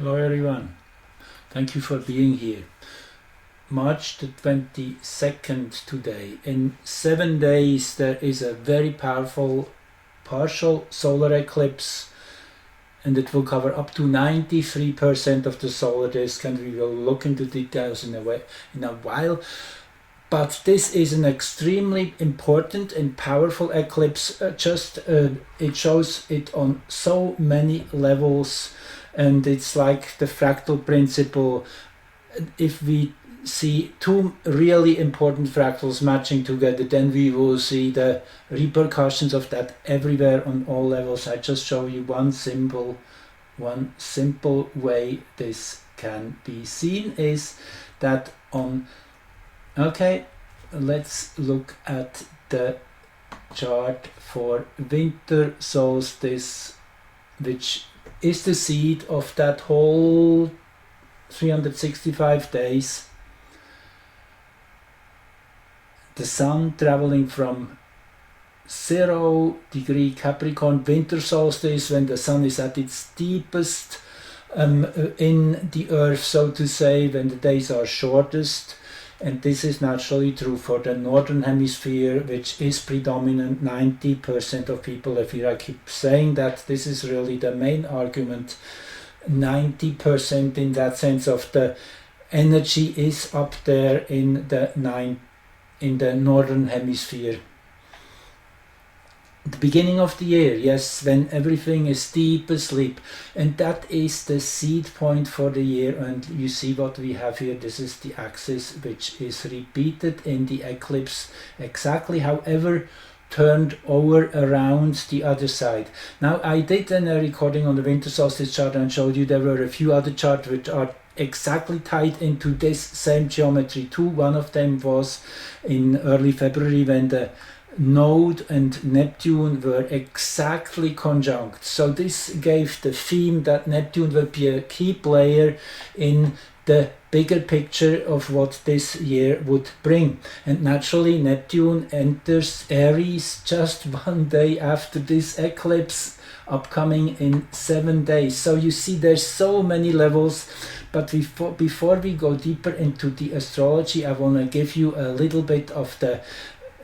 Hello everyone, thank you for being here. March the 22nd today. In 7 days there is a very powerful partial solar eclipse, and it will cover up to 93% of the solar disk, and we will look into details in a while. But this is an extremely important and powerful eclipse. It shows it on so many levels, and it's like the fractal principle. If we see two really important fractals matching together, then we will see the repercussions of that everywhere on all levels. I just show you one simple way this can be seen is that on. Okay, let's look at the chart for winter solstice, which is the seed of that whole 365 days. The sun traveling from 0 degree Capricorn, winter solstice, when the sun is at its deepest in the earth, so to say, when the days are shortest. And this is naturally true for the northern hemisphere, which is predominant 90% of people. I keep saying that this is really the main argument. 90% in that sense of the energy is up there in the northern hemisphere. The beginning of the year, yes, when everything is deep asleep, and that is the seed point for the year. And you see what we have here. This is the axis which is repeated in the eclipse exactly, however, turned over around the other side. Now, I did a recording on the winter solstice chart and showed you there were a few other charts which are exactly tied into this same geometry too. One of them was in early February when the Node and Neptune were exactly conjunct. So this gave the theme that Neptune will be a key player in the bigger picture of what this year would bring. And naturally Neptune enters Aries just 1 day after this eclipse, upcoming in 7 days. So you see there's so many levels. But before we go deeper into the astrology, I want to give you a little bit of the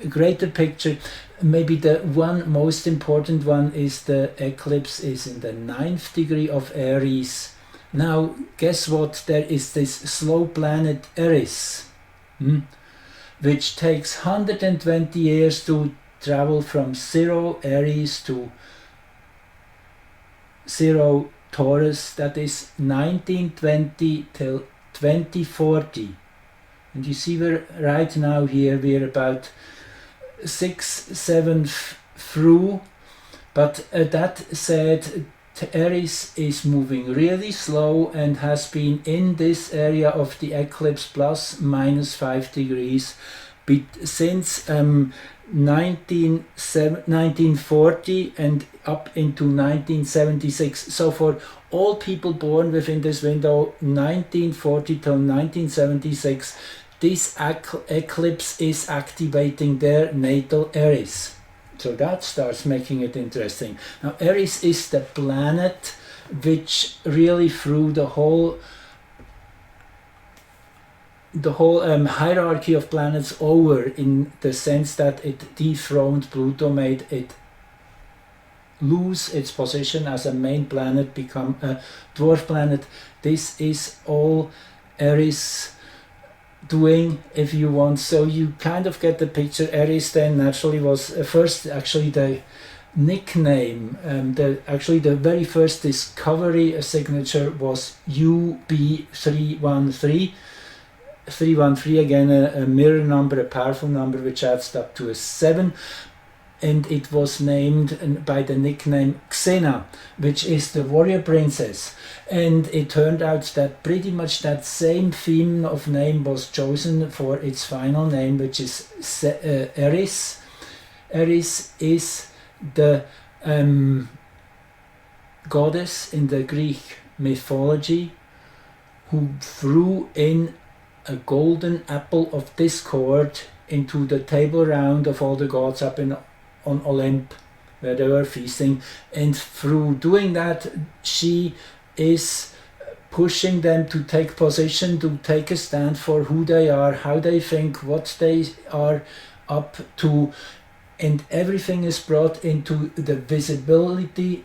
greater picture. Maybe the one most important one is the eclipse is in the 9th degree of Aries. Now guess what, there is this slow planet ERIS, which takes 120 years to travel from 0 Aries to 0 Taurus. That is 1920 till 2040. And you see we're right now here, we're about 6-7 through, but that said, Aries is moving really slow and has been in this area of the eclipse plus minus 5 degrees since 1940 and up into 1976. So for all people born within this window, 1940 till 1976, this eclipse is activating their natal Aries. So that starts making it interesting. Now Aries is the planet which really threw the whole hierarchy of planets over, in the sense that it dethroned Pluto, made it lose its position as a main planet, become a dwarf planet. This is all Aries doing, if you want. So you kind of get the picture. Aries then naturally was first actually the nickname, the very first discovery signature was UB313. 313, again a mirror number, a powerful number which adds up to a 7, and it was named by the nickname Xena, which is the warrior princess. And it turned out that pretty much that same theme of name was chosen for its final name, which is Eris. Eris is the goddess in the Greek mythology who threw in a golden apple of discord into the table round of all the gods up on Olymp, where they were feasting, and through doing that she is pushing them to take position, to take a stand for who they are, how they think, what they are up to, and everything is brought into the visibility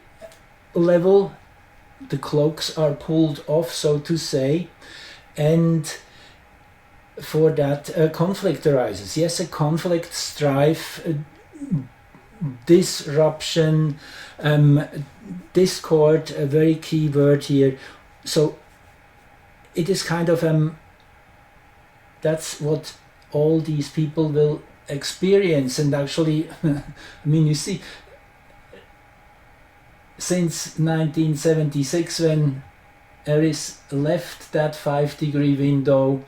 level. The cloaks are pulled off, so to say, and for that conflict arises. Yes, a conflict, strife, disruption, discord, a very key word here. So it is kind of that's what all these people will experience. And actually, I mean, you see, since 1976, when Eris left that 5-degree window,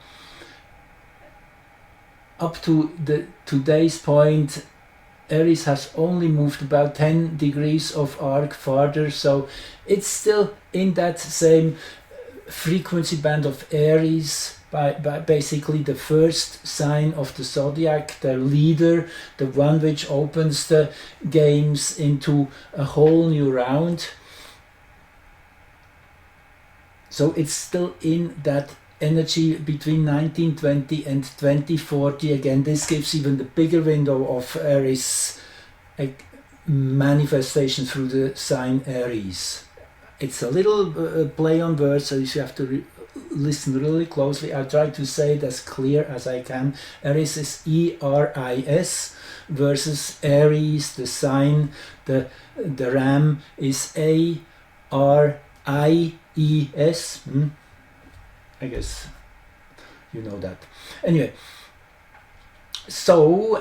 up to the today's point, Aries has only moved about 10 degrees of arc farther, so it's still in that same frequency band of Aries, by basically the first sign of the zodiac, the leader, the one which opens the games into a whole new round. So it's still in that energy between 1920 and 2040. Again, this gives even the bigger window of Aries manifestation through the sign Aries. It's a little play on words, so you have to listen really closely. I'll try to say it as clear as I can. Aries is ERIS versus Aries, the sign, the ram is ARIES. I guess you know that. Anyway, so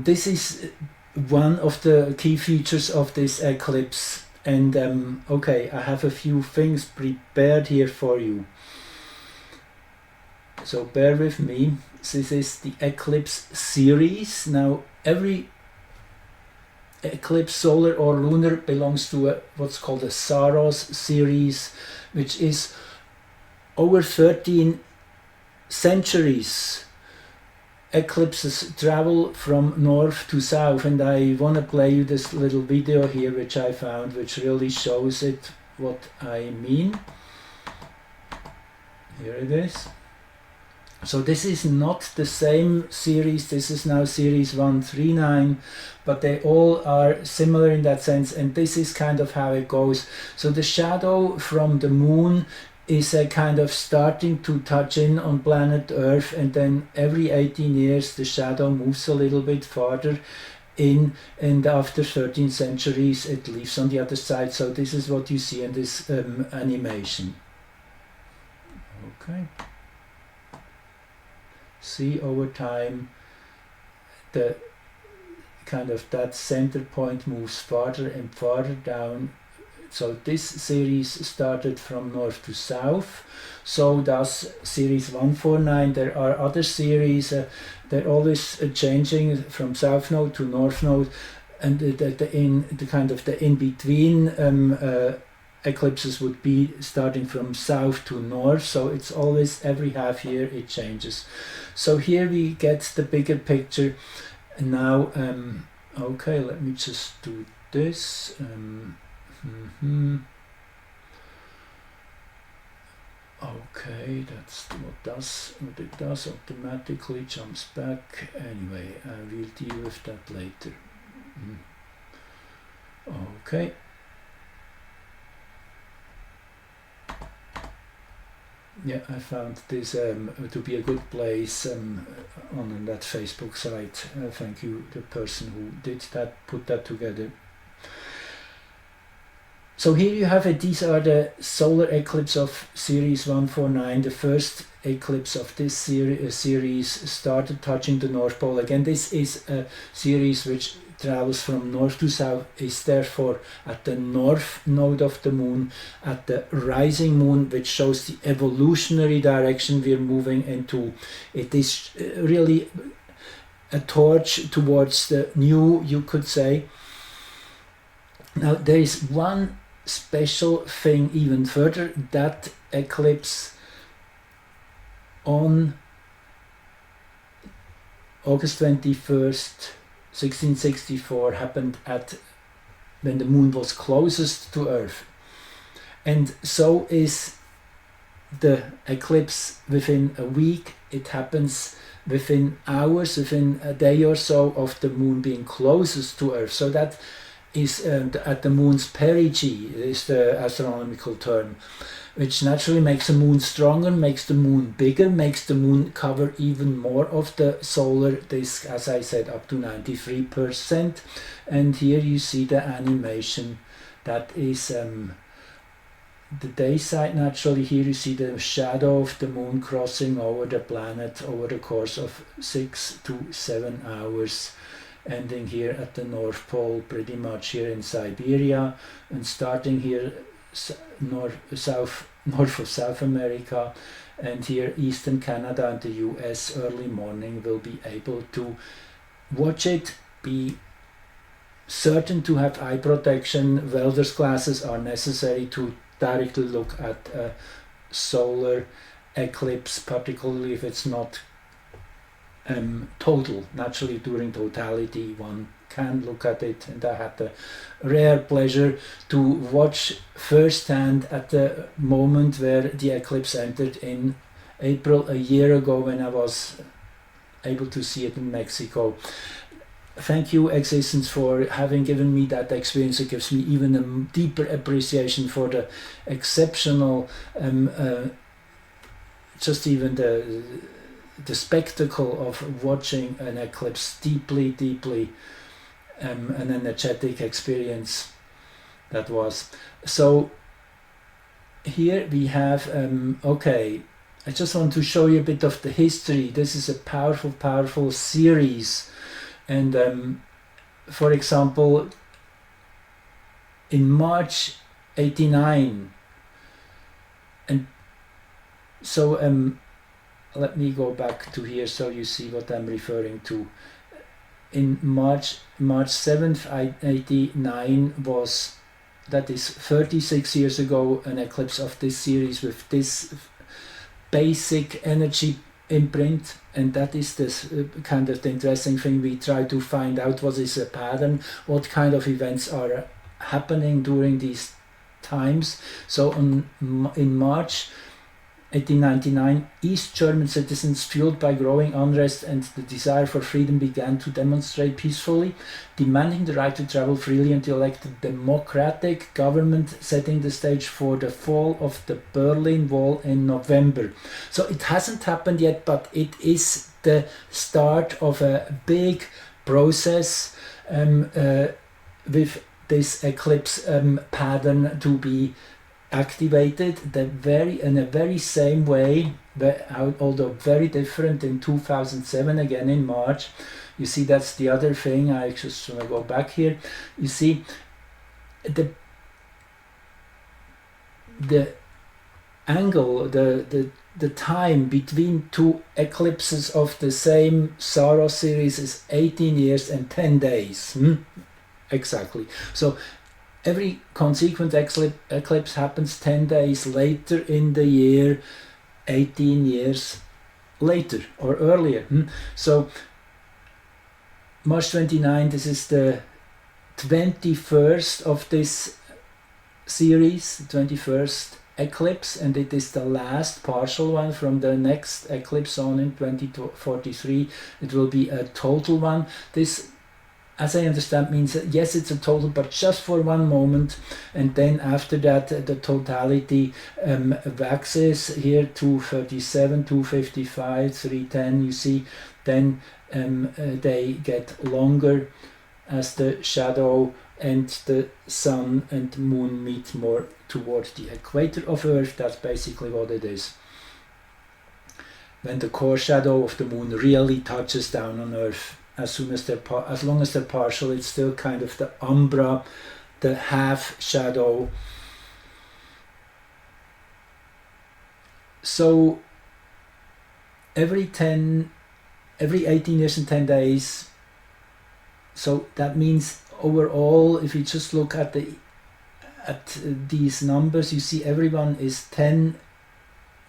this is one of the key features of this eclipse. And okay, I have a few things prepared here for you. So bear with me. This is the eclipse series. Now, every eclipse, solar or lunar, belongs to what's called a Saros series, which is over 13 centuries. Eclipses travel from north to south, and I want to play you this little video here which I found, which really shows it, what I mean. Here it is. So this is not the same series, this is now series 139, but they all are similar in that sense, and this is kind of how it goes. So the shadow from the moon is a kind of starting to touch in on planet Earth, and then every 18 years the shadow moves a little bit farther in, and after 13 centuries it leaves on the other side. So this is what you see in this animation. Okay. See, over time the kind of that center point moves farther and farther down. So this series started from north to south, so does series 149. There are other series, they're always changing from south node to north node, and the kind of the in-between eclipses would be starting from south to north, so it's always every half year it changes. So here we get the bigger picture. Now, okay, let me just do this. Okay, that's what it does, automatically jumps back. Anyway, I will deal with that later. Okay. Yeah, I found this to be a good place on that Facebook site. Thank you, the person who did that, put that together. So here you have it. These are the solar eclipse of series 149. The first eclipse of this series started touching the North Pole. Again, this is a series which travels from north to south, is therefore at the north node of the moon, at the rising moon, which shows the evolutionary direction we're moving into. It is really a torch towards the new, you could say. Now there is one special thing even further. That eclipse on August 21st 1664 happened at when the moon was closest to Earth, and so is the eclipse within a week. It happens within hours, within a day or so of the moon being closest to Earth. So that is at the moon's perigee, is the astronomical term, which naturally makes the moon stronger, makes the moon bigger, makes the moon cover even more of the solar disk, as I said, up to 93%. And here you see the animation. That is the day side. Naturally, here you see the shadow of the moon crossing over the planet over the course of 6 to 7 hours, ending here at the North Pole, pretty much here in Siberia, and starting here north of South America, and here Eastern Canada and the US early morning will be able to watch it. Be certain to have eye protection. Welder's glasses are necessary to directly look at a solar eclipse, particularly if it's not total. Naturally, during totality one can look at it, and I had the rare pleasure to watch firsthand at the moment where the eclipse entered in April a year ago, when I was able to see it in Mexico. Thank you, existence, for having given me that experience. It gives me even a deeper appreciation for the exceptional, just even the spectacle of watching an eclipse. Deeply an energetic experience that was. So here we have, okay, I just want to show you a bit of the history. This is a powerful series. And for example, in March 89, and so let me go back to here so you see what I'm referring to. In March 7th, 89 was, that is 36 years ago, an eclipse of this series with this basic energy imprint. And that is this kind of the interesting thing. We try to find out what is a pattern, what kind of events are happening during these times. So in March 1899, East German citizens, fueled by growing unrest and the desire for freedom, began to demonstrate peacefully, demanding the right to travel freely and to elect a democratic government, setting the stage for the fall of the Berlin Wall in November. So it hasn't happened yet, but it is the start of a big process with this eclipse pattern to be activated in a very same way, although very different, in 2007, again in March. You see, that's the other thing. I just want to go back here. You see the angle, the time between two eclipses of the same Saros series is 18 years and 10 days. Exactly. So every consequent eclipse happens 10 days later in the year, 18 years later or earlier. So March 29, this is the 21st of this series, the 21st eclipse, and it is the last partial one. From the next eclipse on in 2043, it will be a total one. This, as I understand, means that yes, it's a total, but just for one moment, and then after that the totality waxes here, 237, 255, 310, you see, then they get longer as the shadow and the sun and moon meet more towards the equator of Earth. That's basically what it is. When the core shadow of the moon really touches down on Earth. As long as they're partial, it's still kind of the umbra, the half shadow. So every 18 years and 10 days. So that means overall, if you just look at these numbers, you see everyone is 10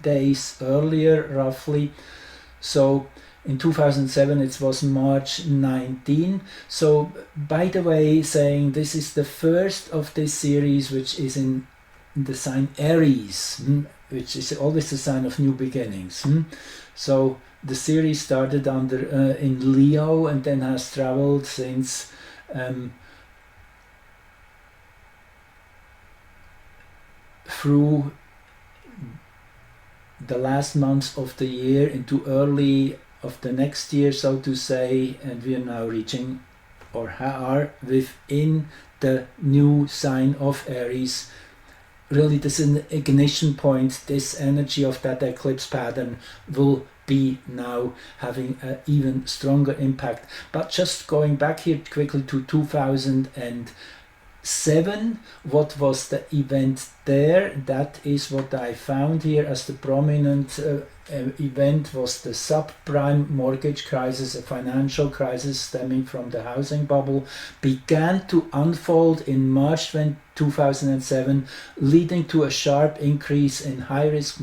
days earlier, roughly. So in 2007 it was March 19. So by the way, saying this is the first of this series which is in the sign Aries, which is always a sign of new beginnings. So the series started under in Leo and then has traveled since through the last months of the year into early of the next year, so to say, and we are now reaching or are within the new sign of Aries. Really, this is an ignition point. This energy of that eclipse pattern will be now having an even stronger impact. But just going back here quickly to 2007, what was the event there? That is what I found here as the prominent event was the subprime mortgage crisis, a financial crisis stemming from the housing bubble, began to unfold in March 2007, leading to a sharp increase in high-risk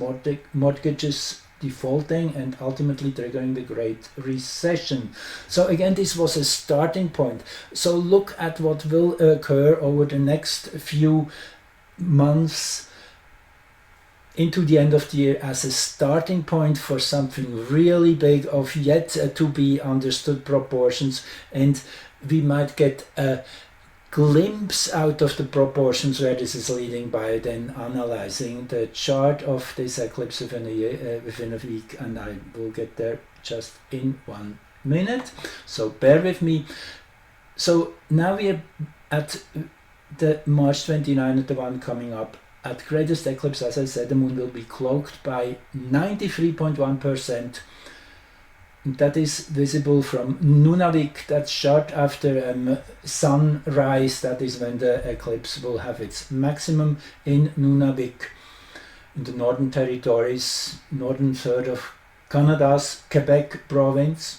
mortgages defaulting and ultimately triggering the Great Recession. So again, this was a starting point. So look at what will occur over the next few months into the end of the year as a starting point for something really big of yet to be understood proportions, and we might get a glimpse out of the proportions where this is leading by then analyzing the chart of this eclipse within a week, and I will get there just in 1 minute, so bear with me. So now we are at the March 29th, the one coming up. At greatest eclipse, as I said, the moon will be cloaked by 93.1%. That is visible from Nunavik. That's short after sunrise. That is when the eclipse will have its maximum in Nunavik, in the Northern Territories, northern third of Canada's Quebec province.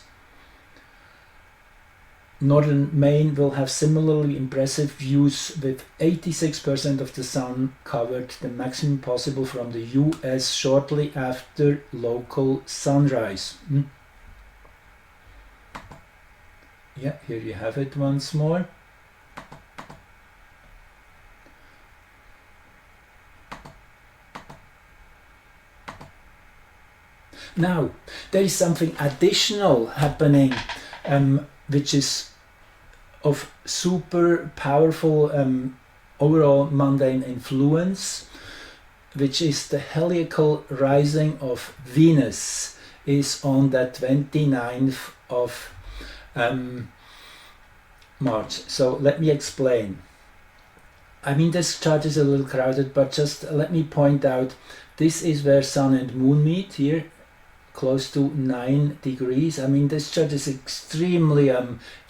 Northern Maine will have similarly impressive views with 86% of the sun covered, the maximum possible from the US shortly after local sunrise. Yeah, here you have it once more. Now, there is something additional happening, which is of super powerful overall mundane influence, which is the heliacal rising of Venus is on the 29th of March. So let me explain. I mean, this chart is a little crowded, but just let me point out, this is where Sun and Moon meet here, close to 9 degrees. I mean, this chart is extremely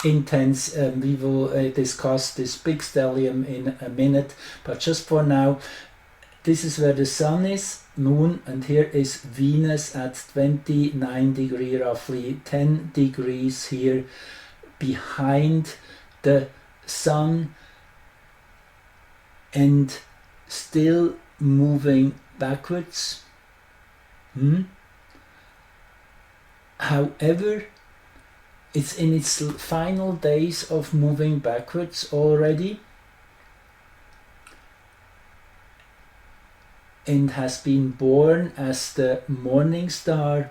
intense. We will discuss this big stellium in a minute, but just for now, this is where the Sun is, Moon, and here is Venus at 29 degrees, roughly 10 degrees here behind the Sun, and still moving backwards. However, it's in its final days of moving backwards already, and has been born as the morning star.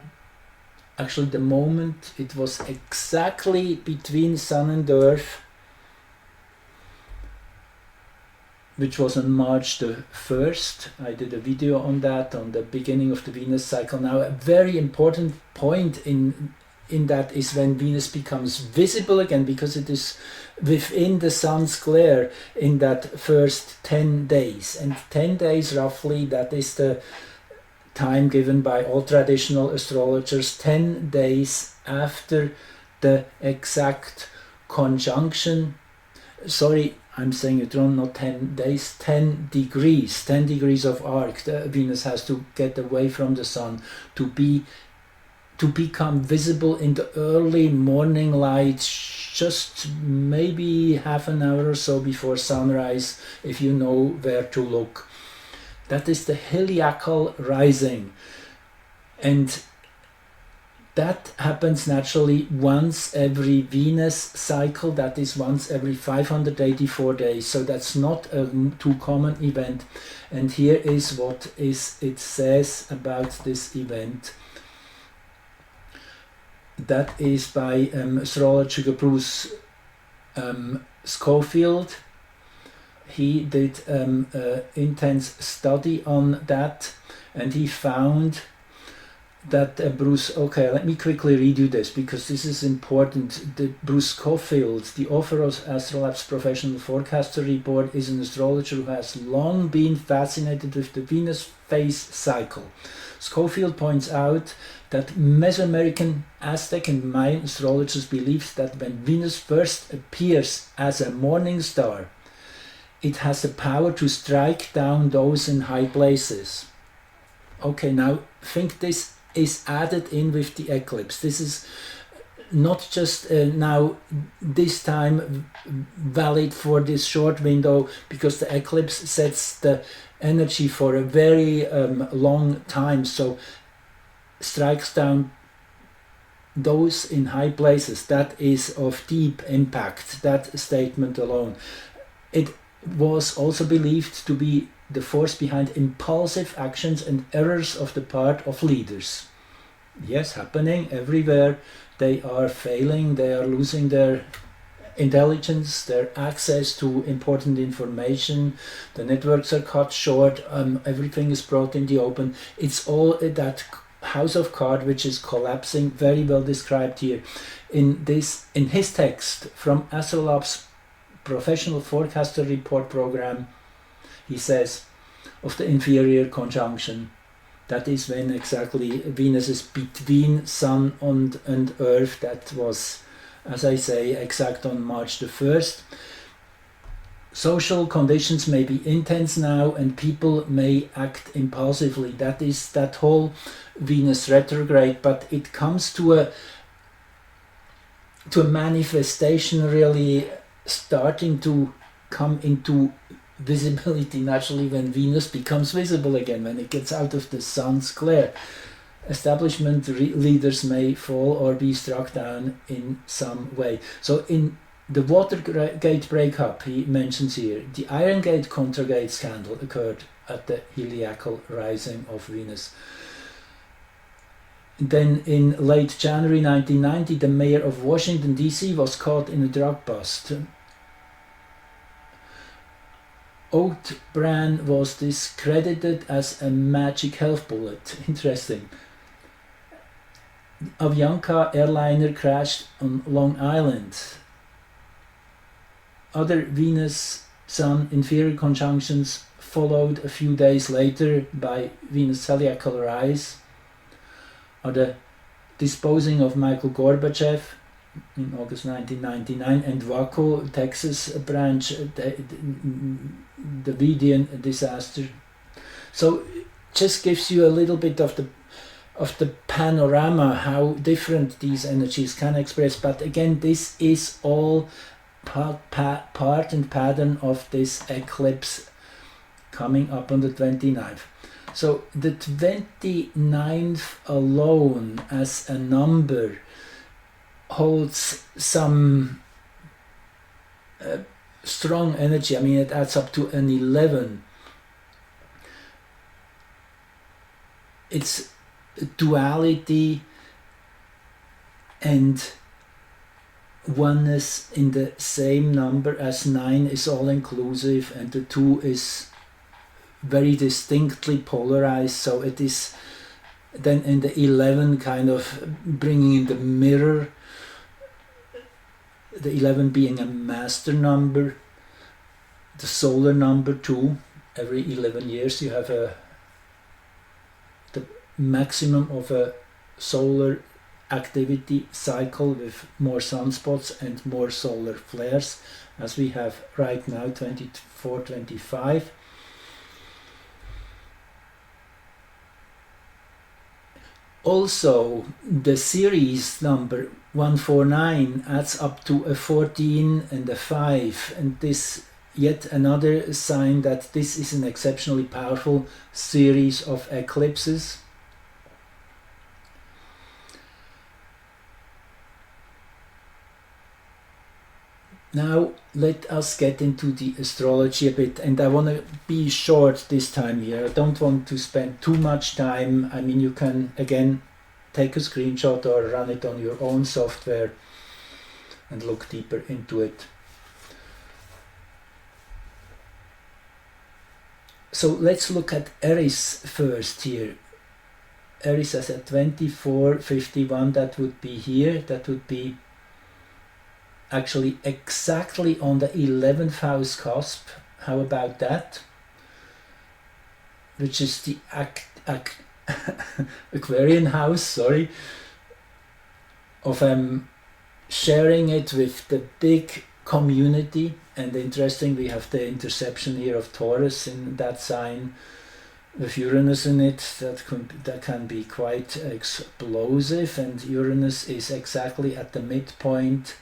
Actually, the moment it was exactly between Sun and Earth, which was on March the 1st. I did a video on that, on the beginning of the Venus cycle. Now, a very important point in that is when Venus becomes visible again, because it is within the Sun's glare in that first 10 days. And 10 days roughly, that is the time given by all traditional astrologers, 10 days after the exact conjunction. Sorry, I'm saying it wrong, not 10 days, 10 degrees, 10 degrees of arc. Venus has to get away from the Sun to become visible in the early morning light, just maybe half an hour or so before sunrise, if you know where to look. That is the Heliacal rising. And That happens naturally once every Venus cycle, that is once every 584 days, so that's not a too common event. And here is what it says about this event. That is by astrologer Bruce Schofield. He did an intense study on that, and he found that Bruce, okay, let me quickly read you this because this is important. Bruce Schofield, the author of Astrolab's Professional Forecaster Report, is an astrologer who has long been fascinated with the Venus phase cycle. Schofield points out that Mesoamerican, Aztec and Mayan astrologers believed that when Venus first appears as a morning star, it has the power to strike down those in high places. Okay, now think this is added in with the eclipse. This is not just now this time valid for this short window, because the eclipse sets the energy for a very long time, so strikes down those in high places. That is of deep impact, that statement alone. It was also believed to be the force behind impulsive actions and errors of the part of leaders. Yes, happening everywhere. They are failing, they are losing their intelligence, their access to important information, the networks are cut short, everything is brought in the open. It's all that house of cards which is collapsing, very well described here. In his text from Astrolab's Professional Forecaster Report program, he says of the inferior conjunction, that is when exactly Venus is between Sun and Earth. That was, as I say, exact on March the 1st. Social conditions may be intense now and people may act impulsively. That is that whole Venus retrograde, but it comes to a manifestation really starting to come into visibility naturally when Venus becomes visible again, when it gets out of the sun's glare. Establishment leaders may fall or be struck down in some way. So in the Watergate breakup, he mentions here, the Iron Gate Contragate scandal occurred at the Heliacal rising of Venus. Then in late January 1990, the mayor of Washington DC was caught in a drug bust. Oat bran was discredited as a magic health bullet. Interesting. Avianca airliner crashed on Long Island. Other Venus-Sun inferior conjunctions followed a few days later by Venus Heliacal rise, or the disposing of Michael Gorbachev in August 1999, and Waco, Texas branch, the Davidian disaster. So just gives you a little bit of the panorama, how different these energies can express. But again, this is all part and pattern of this eclipse coming up on the 29th. So the 29th alone as a number holds some strong energy. I mean, it adds up to an 11. It's duality and oneness in the same number, as 9 is all-inclusive and the 2 is very distinctly polarized. So it is then in the 11 kind of bringing in the mirror, the 11 being a master number, the solar number 2. Every 11 years you have the maximum of a solar activity cycle with more sunspots and more solar flares, as we have right now, 24-25. Also, the series number 149 adds up to a 14 and a 5, and this yet another sign that this is an exceptionally powerful series of eclipses. Now let us get into the astrology a bit, and I want to be short this time here. I don't want to spend too much time. I mean, you can again take a screenshot or run it on your own software and look deeper into it. So let's look at Aries first here. Aries is at 2451, that would be here, that would be actually exactly on the 11th house cusp. How about that? Which is the Aquarian house, sorry, of sharing it with the big community. And interesting, we have the interception here of Taurus in that sign with Uranus in it. That can be quite explosive, and Uranus is exactly at the midpoint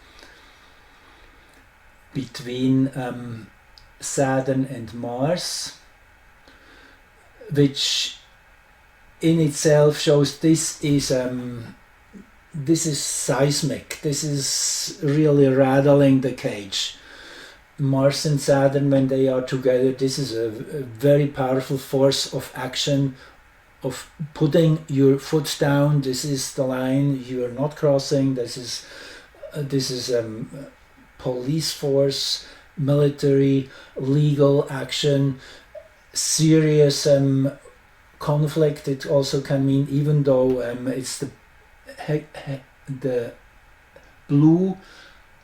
between Saturn and Mars, which in itself shows this is seismic. This is really rattling the cage. Mars and Saturn, when they are together, this is a very powerful force of action, of putting your foot down. This is the line you are not crossing. This is police force, military, legal action, serious conflict. It also can mean, even though it's the blue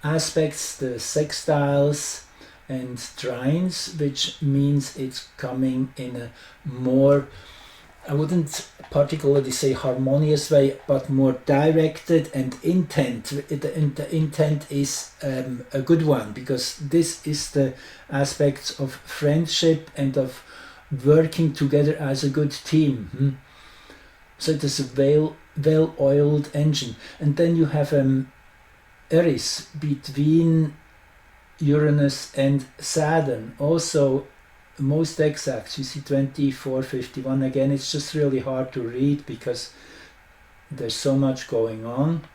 aspects, the sextiles and trines, which means it's coming in a more, I wouldn't particularly say harmonious way, but more directed and intent. The intent is a good one, because this is the aspects of friendship and of working together as a good team. So it is a well-oiled engine. And then you have Eris between Uranus and Saturn, also most exact. You see 2451 again. It's just really hard to read because there's so much going on.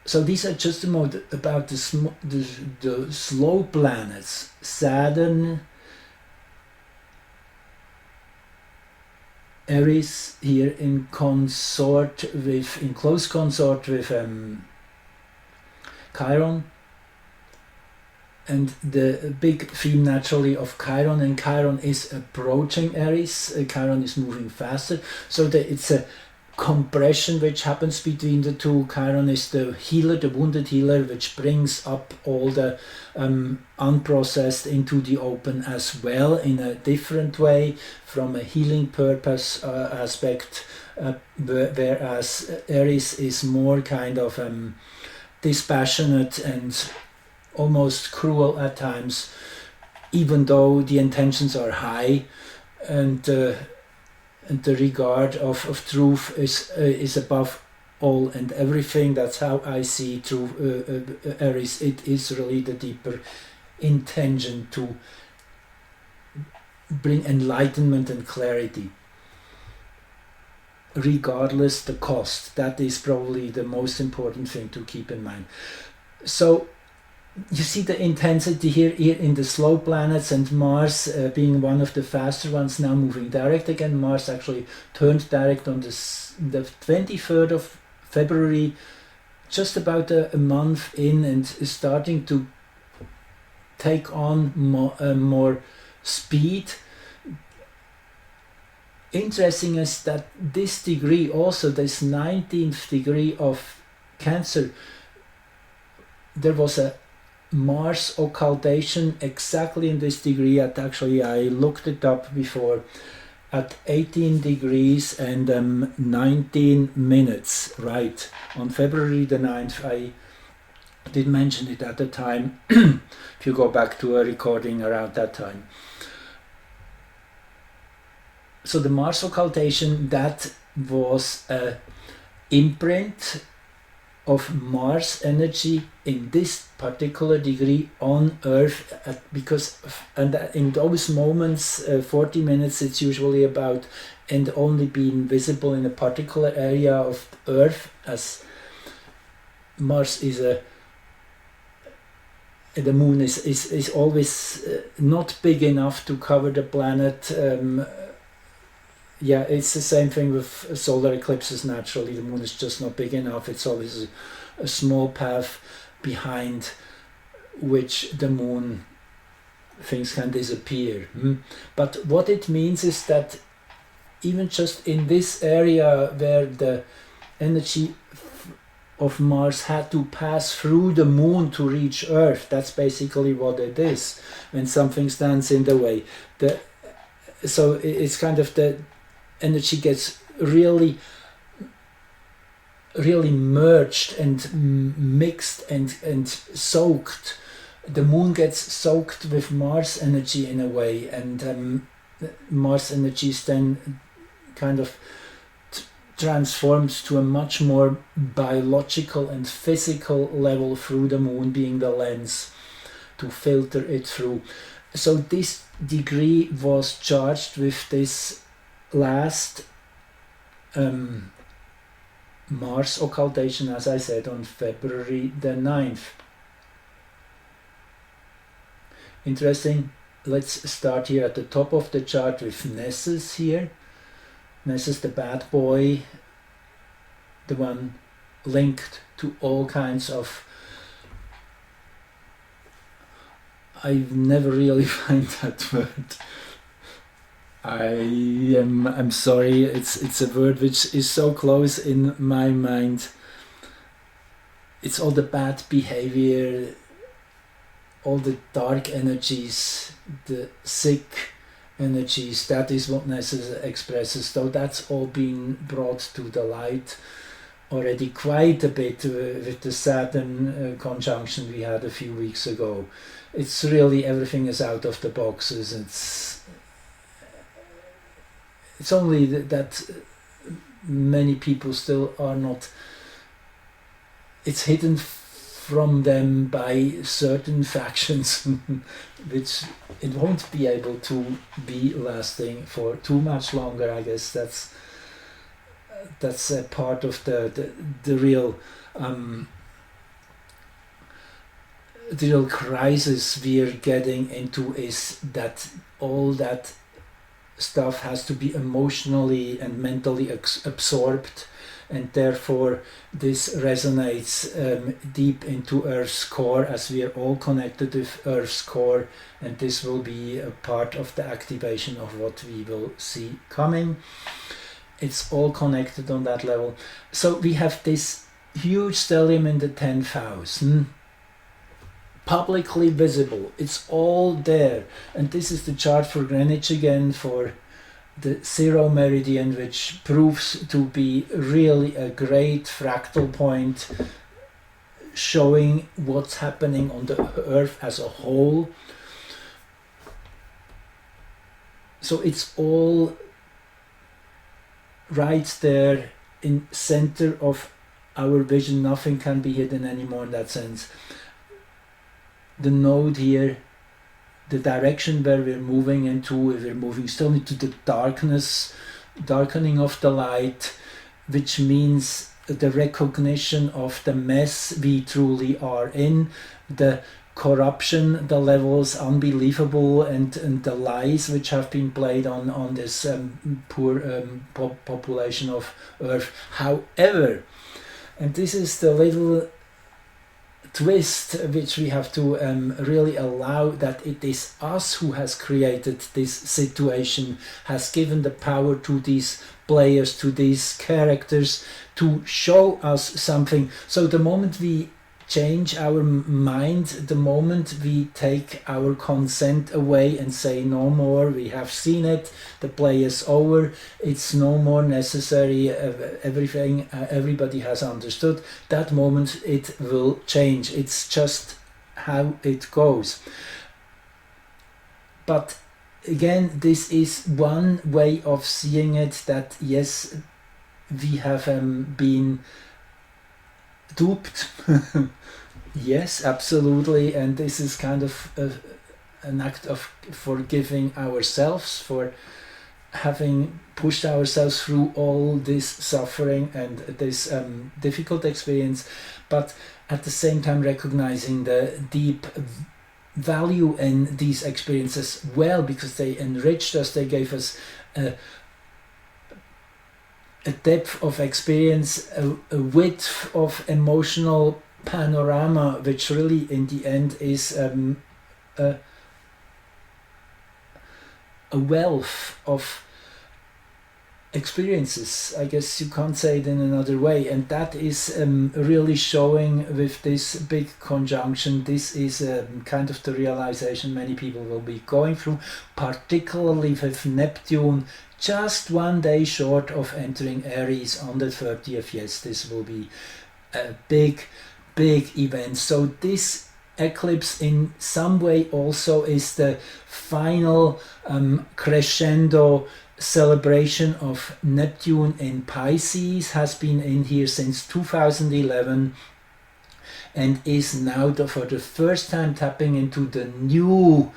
So these are just about the slow planets. Saturn, Aries here in close consort with Chiron, and the big theme naturally of Chiron, and Chiron is approaching Aries. Chiron is moving faster, so it's a compression which happens between the two. Chiron is the healer, the wounded healer, which brings up all the unprocessed into the open as well, in a different way, from a healing purpose aspect, whereas Aries is more kind of dispassionate and almost cruel at times, even though the intentions are high, and the regard of truth is above all and everything. That's how I see through Aries. It is really the deeper intention to bring enlightenment and clarity, regardless the cost. That is probably the most important thing to keep in mind. So you see the intensity here in the slow planets, and Mars being one of the faster ones, now moving direct again. Mars actually turned direct on the 23rd of February, just about a month in, and is starting to take on more speed. Interesting is that this degree, also this 19th degree of Cancer, there was a Mars occultation exactly in this degree at, actually I looked it up before, at 18 degrees and 19 minutes, right, on February the 9th. I did mention it at the time, if you go back to a recording around that time. So the Mars occultation, that was a imprint of Mars energy in this particular degree on Earth, and in those moments, 40 minutes it's usually about, and only being visible in a particular area of Earth, as Mars is a the moon is always not big enough to cover the planet. Yeah, it's the same thing with solar eclipses naturally. The moon is just not big enough. It's always a small path behind which the moon things can disappear. But what it means is that even just in this area where the energy of Mars had to pass through the moon to reach Earth, that's basically what it is when something stands in the way. So it's kind of the energy gets really merged and mixed and soaked. The moon gets soaked with Mars energy in a way, and Mars energy is then kind of transforms to a much more biological and physical level through the moon being the lens to filter it through. So this degree was charged with this last Mars occultation, as I said, on February the 9th. Interesting. Let's start here at the top of the chart with Nessus here. Nessus, the bad boy, the one linked to all kinds of... I never really find that word. I'm sorry, it's a word which is so close in my mind. It's all the bad behavior, all the dark energies, the sick energies. That is what Nessus expresses. So that's all been brought to the light already quite a bit with the Saturn conjunction we had a few weeks ago. It's really, everything is out of the boxes. It's only that many people still are not, it's hidden from them by certain factions which it won't be able to be lasting for too much longer. I guess that's a part of the real the real crisis we're getting into, is that all that stuff has to be emotionally and mentally absorbed, and therefore this resonates deep into Earth's core, as we are all connected with Earth's core, and this will be a part of the activation of what we will see coming. It's all connected on that level. So we have this huge stellium in the 10th house, publicly visible. It's all there, and this is the chart for Greenwich again, for the 0 meridian, which proves to be really a great fractal point showing what's happening on the Earth as a whole. So it's all right there in center of our vision. Nothing can be hidden anymore in that sense. The node here, the direction where we're moving into, we're moving still into the darkness, darkening of the light, which means the recognition of the mess we truly are in, the corruption, the levels unbelievable, and the lies which have been played on this poor population of Earth. However, and this is the little twist which we have to really allow, that it is us who has created this situation, has given the power to these players, to these characters, to show us something. So the moment we change our mind, the moment we take our consent away and say no more, we have seen it, the play is over, it's no more necessary, everything, everybody has understood, that moment it will change. It's just how it goes. But again, this is one way of seeing it, that yes, we have been duped. Yes, absolutely, and this is kind of an act of forgiving ourselves for having pushed ourselves through all this suffering and this difficult experience, but at the same time recognizing the deep value in these experiences, well, because they enriched us, they gave us a depth of experience, a width of emotional panorama, which really in the end is a wealth of experiences. I guess you can't say it in another way, and that is really showing with this big conjunction. This is kind of the realization many people will be going through, particularly with Neptune just 1 day short of entering Aries on the 30th. Yes, this will be a big event. So this eclipse in some way also is the final crescendo celebration of Neptune in Pisces, has been in here since 2011 and is now for the first time tapping into the new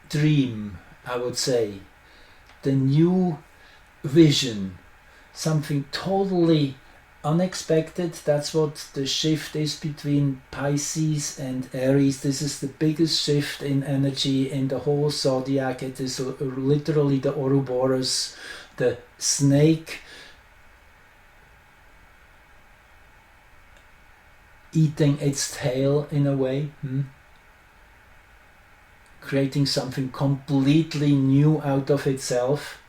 dream, I would say, the new vision, something totally unexpected. That's what the shift is between Pisces and Aries. This is the biggest shift in energy in the whole zodiac. It is literally the Ouroboros, the snake eating its tail in a way, creating something completely new out of itself.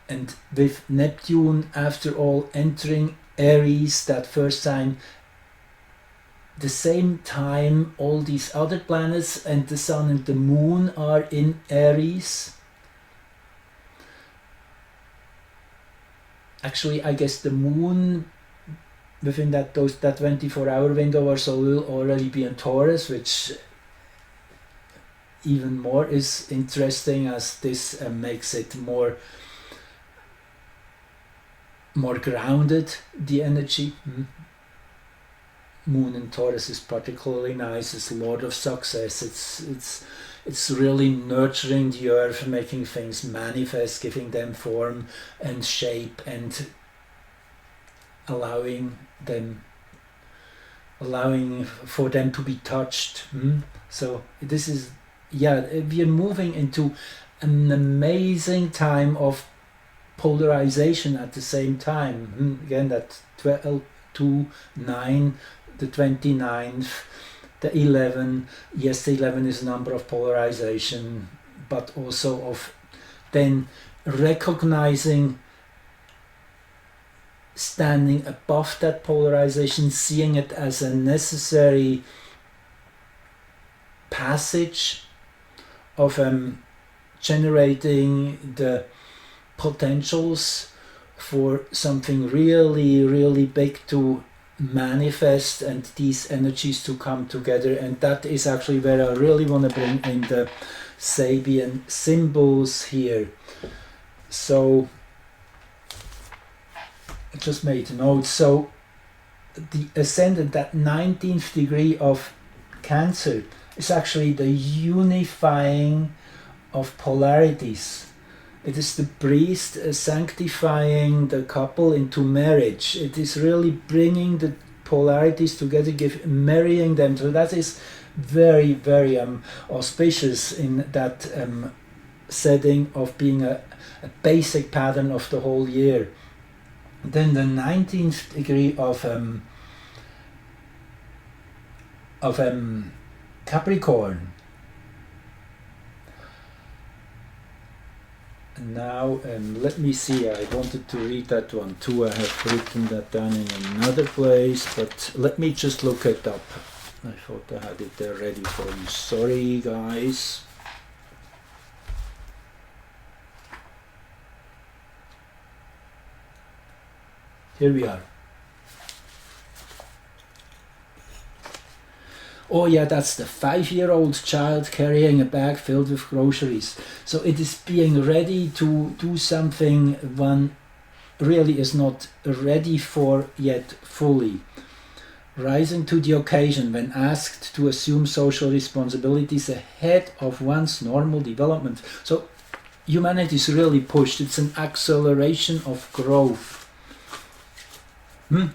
And with Neptune, after all, entering Aries, that first sign, the same time all these other planets and the Sun and the Moon are in Aries. Actually, I guess the Moon within that 24-hour window or so will already be in Taurus, which even more is interesting, as this makes it more grounded, the energy. Moon in Taurus is particularly nice. It's Lord of Success. It's really nurturing the earth, making things manifest, giving them form and shape, and allowing for them to be touched. So this is, we are moving into an amazing time of polarization at the same time. Again, that 12, 2, 9, the 29th, the 11. Yes, the 11 is a number of polarization, but also of then recognizing, standing above that polarization, seeing it as a necessary passage of generating the potentials for something really, really big to manifest, and these energies to come together. And that is actually where I really want to bring in the Sabian symbols here. So I just made a note. So the ascendant, that 19th degree of Cancer, is actually the unifying of polarities. It is the priest sanctifying the couple into marriage. It is really bringing the polarities together, marrying them. So that is very, very auspicious in that setting of being a basic pattern of the whole year. Then the 19th degree of Capricorn. Now let me see, I wanted to read that one too. I have written that down in another place, but let me just look it up. I thought I had it there ready for you. Sorry guys. Here we are. Oh yeah, that's the 5-year-old child carrying a bag filled with groceries. So it is being ready to do something one really is not ready for yet fully. rising to the occasion when asked to assume social responsibilities ahead of one's normal development. So humanity is really pushed. It's an acceleration of growth.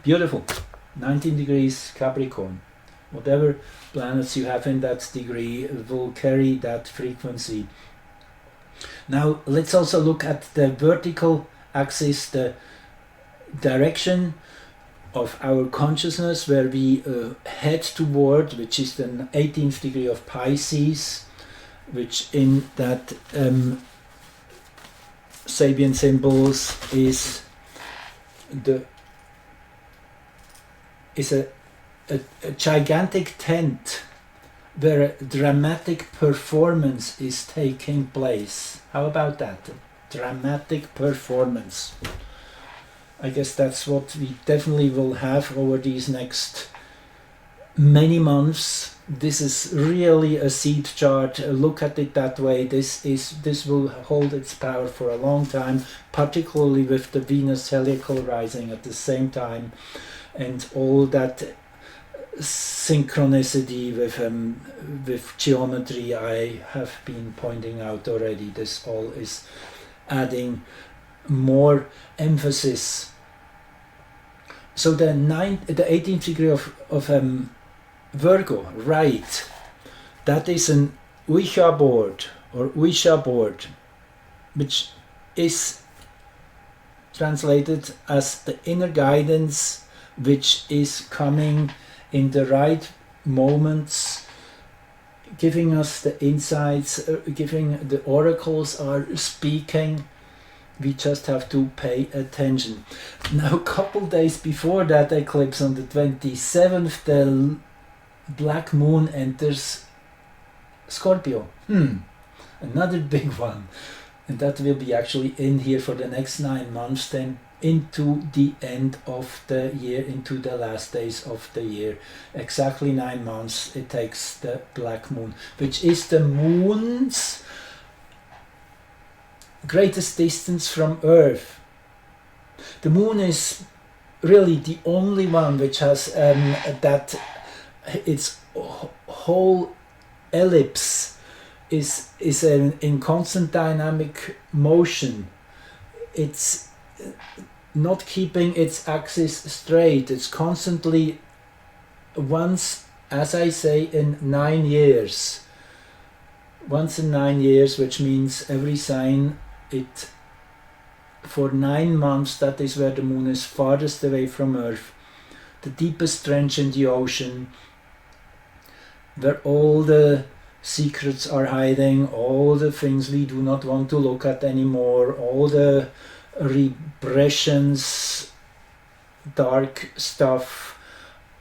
Beautiful. 19 degrees Capricorn. Whatever planets you have in that degree will carry that frequency. Now let's also look at the vertical axis, the direction of our consciousness where we head toward, which is the 18th degree of Pisces, which in that Sabian symbols is a gigantic tent where a dramatic performance is taking place. How about that? Dramatic performance. I guess that's what we definitely will have over these next many months. This is really a seed chart. Look at it that way. This will hold its power for a long time, particularly with the Venus heliacal rising at the same time, and all that synchronicity with geometry I have been pointing out already. This all is adding more emphasis. So the 18th degree of Virgo, right? That is an Ouija board or Ouija board, which is translated as the inner guidance, which is coming in the right moments, giving us the insights, giving the oracles are speaking. We just have to pay attention. Now, a couple days before that eclipse, on the 27th, the black moon enters Scorpio. Another big one. And that will be actually in here for the next 9 months, then into the end of the year, into the last days of the year. Exactly 9 months it takes the black moon, which is the moon's greatest distance from Earth. The moon is really the only one which has that its whole ellipse is in constant dynamic motion. It's not keeping its axis straight. It's constantly once, as I say, in 9 years. Once in 9 years, which means every sign it for 9 months. That is where the moon is farthest away from Earth, the deepest trench in the ocean, where all the secrets are hiding, all the things we do not want to look at anymore, all the repressions, dark stuff,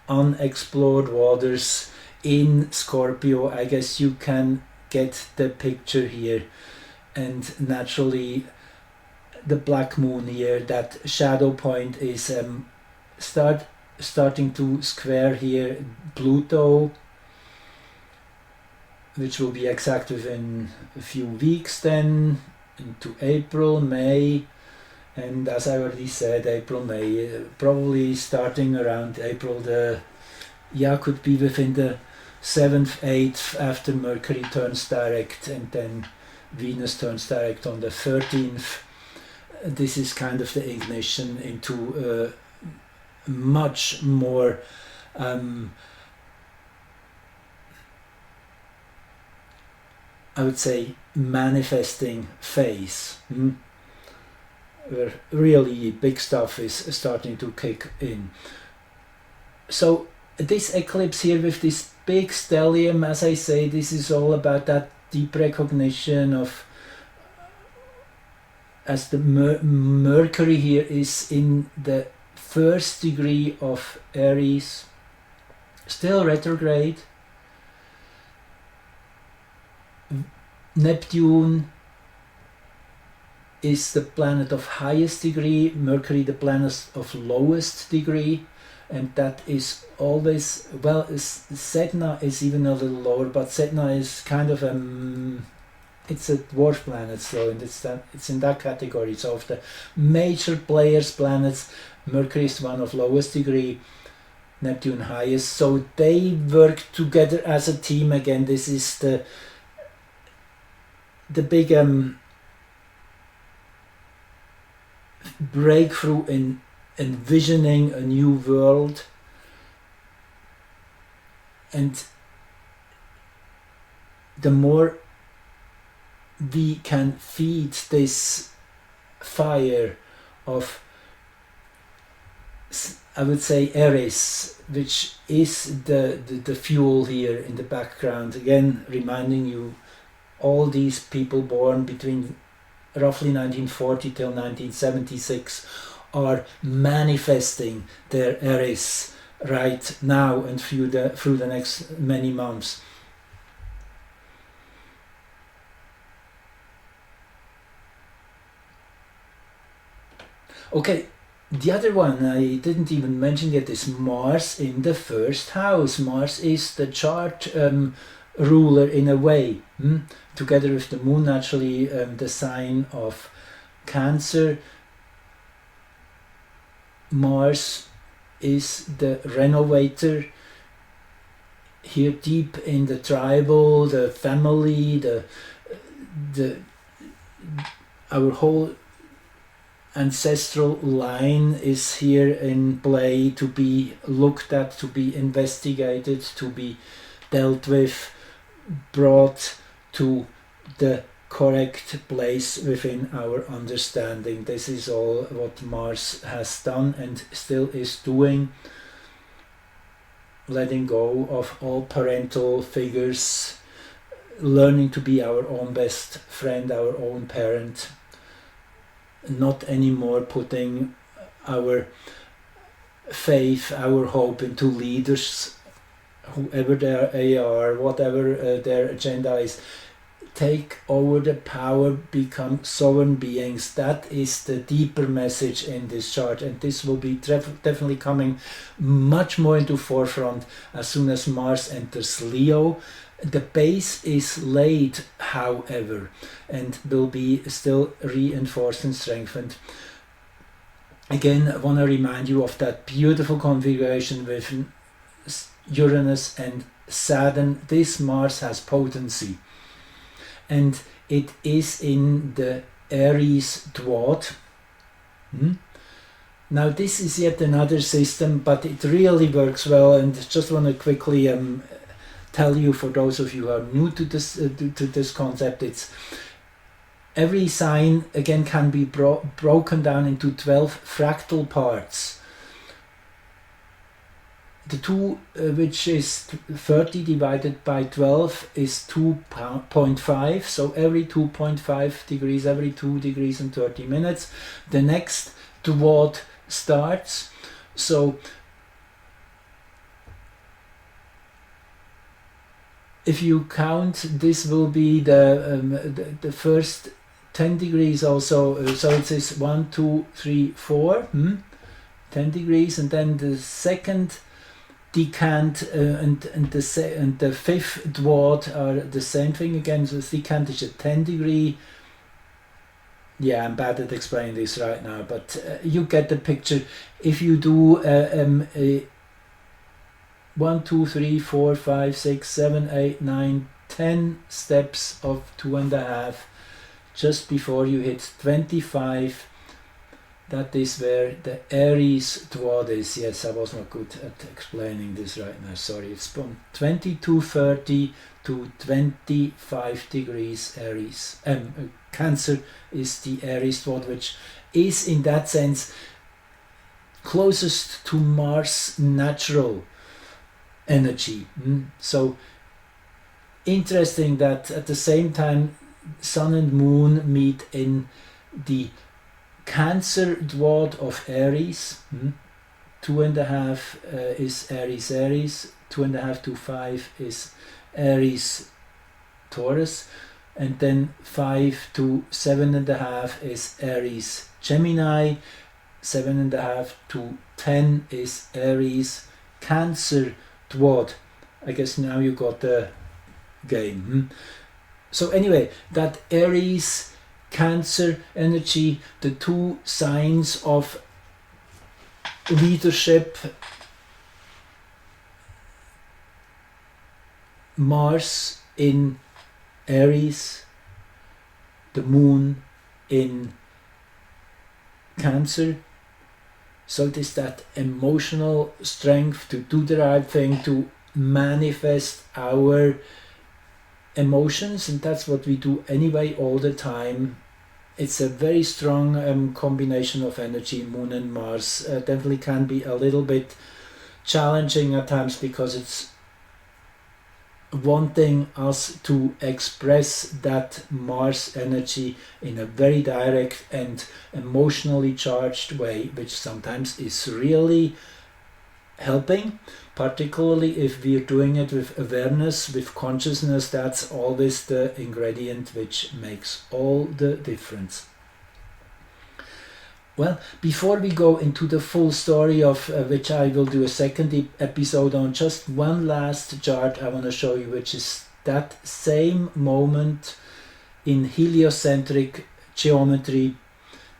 unexplored waters in Scorpio. I guess you can get the picture here. And naturally the black moon here, that shadow point is starting to square here Pluto, which will be exact within a few weeks, then into April, May, and as I already said, April, May, probably starting around April, could be within the 7th, 8th, after Mercury turns direct, and then Venus turns direct on the 13th. This is kind of the ignition into a much more I would say manifesting phase, where really big stuff is starting to kick in. So this eclipse here with this big stellium, as I say, this is all about that deep recognition of, as the Mercury here is in the 1st degree of Aries, still retrograde. Neptune is the planet of highest degree, Mercury the planet of lowest degree, and that is always, well, Sedna is even a little lower, but Sedna is kind of it's a dwarf planet, so it's in that category. So of the major players planets, Mercury is one of lowest degree, Neptune highest. So they work together as a team again. This is the big breakthrough in envisioning a new world, and the more we can feed this fire of, I would say, Aries, which is the fuel here in the background, again reminding you all these people born between roughly 1940 till 1976 are manifesting their Aries right now and through the next many months. Okay, the other one I didn't even mention yet is Mars in the first house. Mars is the chart ruler in a way, together with the moon, naturally the sign of Cancer. Mars is the renovator, here deep in the tribal, the family, our whole ancestral line is here in play, to be looked at, to be investigated, to be dealt with, brought to the correct place within our understanding. This is all what Mars has done and still is doing, letting go of all parental figures, learning to be our own best friend, our own parent, not anymore putting our faith, our hope into leaders, whoever they are, whatever their agenda is. Take over the power, become sovereign beings. That is the deeper message in this chart, and this will be definitely coming much more into forefront as soon as Mars enters Leo. The base is laid, however, and will be still reinforced and strengthened. Again, I want to remind you of that beautiful configuration with Uranus and Saturn. This Mars has potency, and it is in the Aries dwad. Now this is yet another system, but it really works well, and just want to quickly tell you, for those of you who are new to this concept, it's every sign again can be broken down into 12 fractal parts. The 2 which is 30 divided by 12 is 2.5, so every 2.5 degrees, every 2 degrees and 30 minutes, the next dwad starts. So if you count, this will be the first 10 degrees also, so it is 1, 2, 3, 4, 10 degrees, and then the second decant and the fifth dwad are the same thing again. So decant is a 10 degree. Yeah, I'm bad at explaining this right now, but you get the picture. If you do 1, 2, 3, 4, 5, 6, 7, 8, 9, 10 steps of 2.5 just before you hit 25, that is where the Aries dwad is. Yes, I was not good at explaining this right now, sorry. It's from 22:30 to 25 degrees Aries. Cancer is the Aries dwad, which is in that sense closest to Mars' natural energy. So interesting that at the same time Sun and Moon meet in the Cancer dwad of Aries. 2.5 is Aries Aries, 2.5 to 5 is Aries Taurus, and then 5 to 7.5 is Aries Gemini, 7.5 to 10 is Aries Cancer dwad. I guess now you got the game. So anyway, that Aries Cancer energy, the 2 signs of leadership, Mars in Aries, the moon in Cancer. So it is that emotional strength to do the right thing, to manifest our emotions, and that's what we do anyway all the time. It's a very strong combination of energy, Moon and Mars. Definitely can be a little bit challenging at times because it's wanting us to express that Mars energy in a very direct and emotionally charged way, which sometimes is really helping, particularly if we're doing it with awareness, with consciousness. That's always the ingredient which makes all the difference. Well, before we go into the full story of which I will do a second episode on, just one last chart I want to show you, which is that same moment in heliocentric geometry.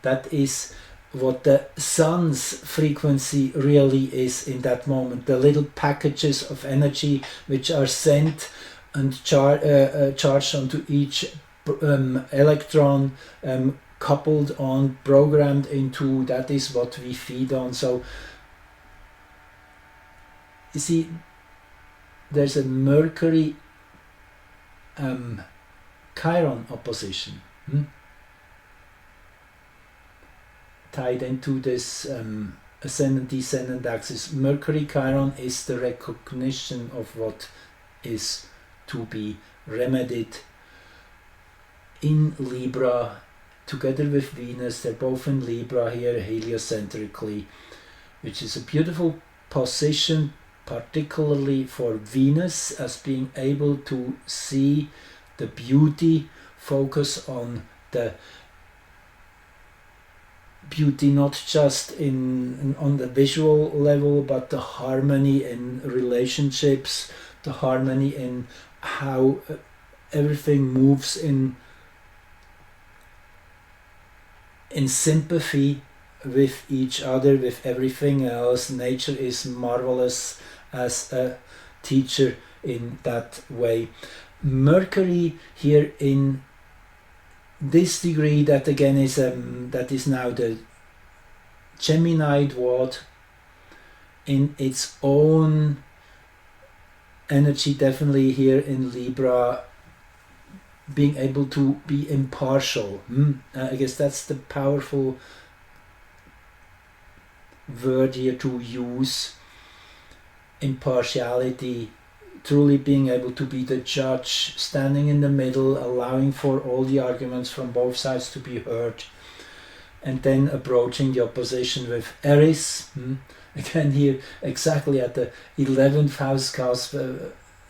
That is what the sun's frequency really is in that moment. The little packages of energy which are sent and charged onto each electron, coupled on, programmed into, that is what we feed on. So you see, there's a Mercury Chiron opposition tied into this ascendant-descendant axis. Mercury Chiron is the recognition of what is to be remedied in Libra, together with Venus. They're both in Libra here heliocentrically, which is a beautiful position, particularly for Venus, as being able to see the beauty, focus on the beauty not just on the visual level, but the harmony in relationships, the harmony in how everything moves in sympathy with each other, with everything else. Nature is marvelous as a teacher in that way. Mercury here in this degree, that again is that is now the Gemini dwad in its own energy, definitely here in Libra, being able to be impartial. I guess that's the powerful word here to use. Impartiality, truly being able to be the judge, standing in the middle, allowing for all the arguments from both sides to be heard, and then approaching the opposition with Eris. Again here, exactly at the 11th house cusp.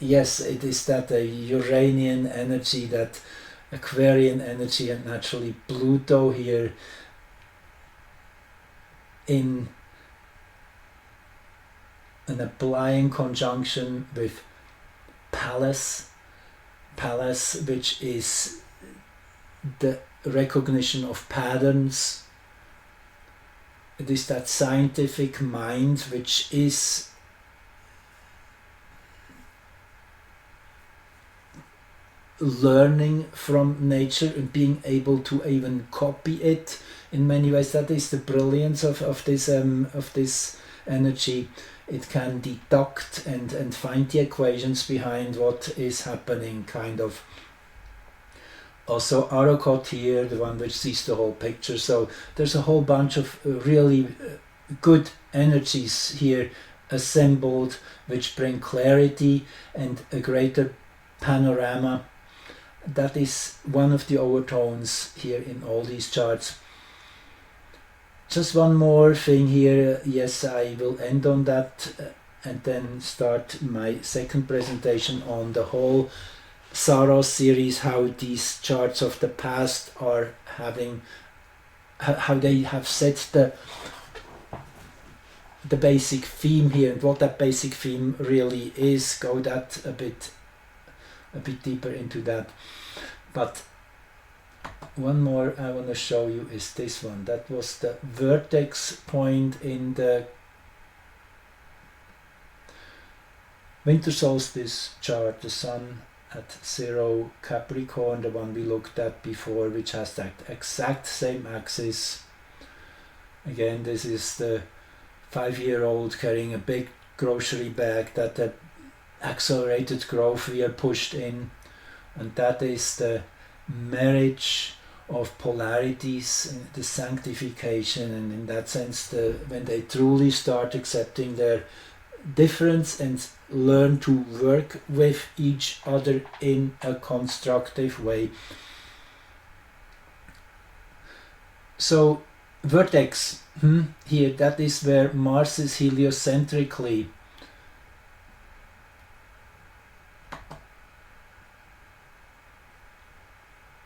Yes, it is that Uranian energy, that Aquarian energy, and naturally Pluto here in an applying conjunction with Pallas, which is the recognition of patterns. It is that scientific mind which is learning from nature and being able to even copy it in many ways. That is the brilliance of this energy. It can deduct and find the equations behind what is happening, kind of. Also Arrokoth here, the one which sees the whole picture. So there's a whole bunch of really good energies here assembled, which bring clarity and a greater panorama. That is one of the overtones here in all these charts. Just one more thing here. Yes, I will end on that and then start my second presentation on the whole Saros series, how these charts of the past are having, how they have set the basic theme here, and what that basic theme really is. Go that a bit deeper into that. But one more I want to show you is this one. That was the vertex point in the Winter Solstice chart, the Sun at 0 Capricorn, the one we looked at before, which has that exact same axis. Again, this is the 5-year-old carrying a big grocery bag, that the accelerated growth we are pushed in, and that is the marriage of polarities, the sanctification, and in that sense, when they truly start accepting their difference and learn to work with each other in a constructive way. So vertex here, that is where Mars is heliocentrically.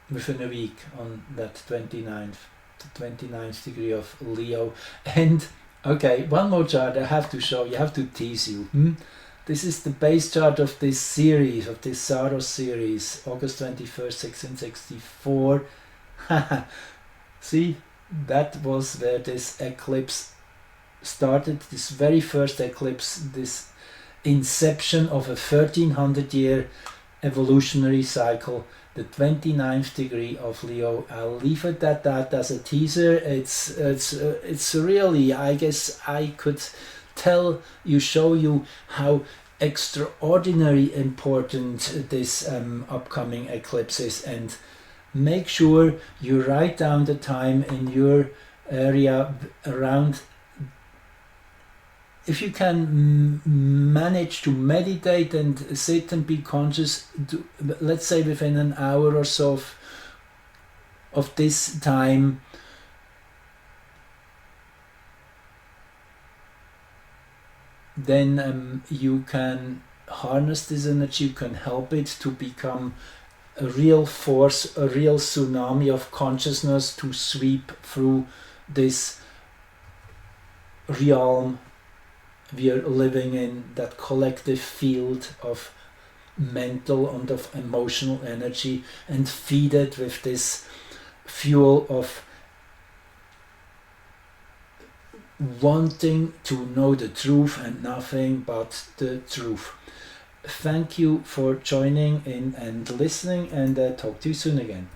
Within a week on that 29th degree of Leo. And okay, one more chart I have to show you, I have to tease you. This is the base chart of this series, of this Saros series, August 21st, 1664. See, that was where this eclipse started, this very first eclipse, this inception of a 1300-year evolutionary cycle, the 29th degree of Leo. I'll leave it at that as a teaser. It's really, I guess I could show you how extraordinary important this upcoming eclipse is, and make sure you write down the time in your area around. If you can manage to meditate and sit and be conscious, let's say within an hour or so of this time, then you can harness this energy, you can help it to become a real force, a real tsunami of consciousness to sweep through this realm we are living in, that collective field of mental and of emotional energy, and feed it with this fuel of wanting to know the truth and nothing but the truth. Thank you for joining in and listening, and talk to you soon again.